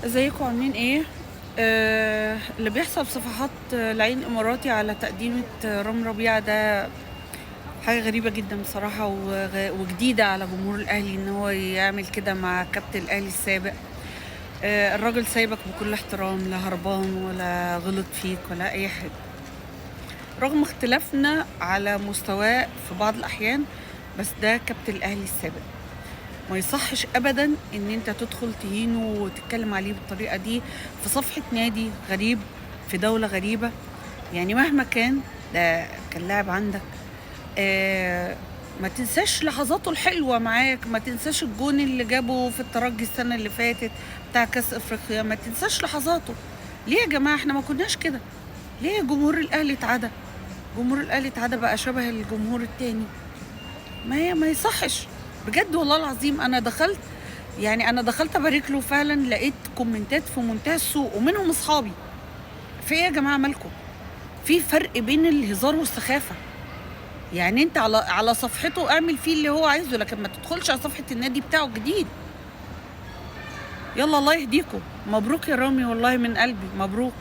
ازيكم عاملين ايه؟ اللي بيحصل في صفحات العين الاماراتي على تقديمة رامي ربيعة ده حاجة غريبة جدا بصراحة وجديدة على جمهور الاهلي ان هو يعمل كده مع كابتن الاهلي السابق. الراجل سايبك بكل احترام، لا هربان ولا غلط فيك ولا اي حاجة، رغم اختلافنا على مستواه في بعض الاحيان، بس ده كابتن الاهلي السابق. ما يصحش ابدا ان انت تدخل تهينه وتتكلم عليه بالطريقه دي في صفحه نادي غريب في دوله غريبه. يعني مهما كان ده كان لاعب عندك، ما تنساش لحظاته الحلوه معاك، ما تنساش الجون اللي جابه في الترجي السنه اللي فاتت بتاع كاس افريقيا، ما تنساش لحظاته. ليه يا جماعه احنا ما كناش كده؟ ليه جمهور الاهلي اتعدى؟ جمهور الاهلي اتعدى بقى شبه الجمهور التاني. ما يصحش بجد والله العظيم. انا دخلت ابارك له، فعلا لقيت كومنتات في منتهى السوء ومنهم اصحابي. في ايه يا جماعه مالكم؟ في فرق بين الهزار والسخافه. يعني انت على صفحته اعمل فيه اللي هو عايزه، لكن ما تدخلش على صفحه النادي بتاعه الجديد. يلا الله يهديكم، مبروك يا رامي والله من قلبي مبروك.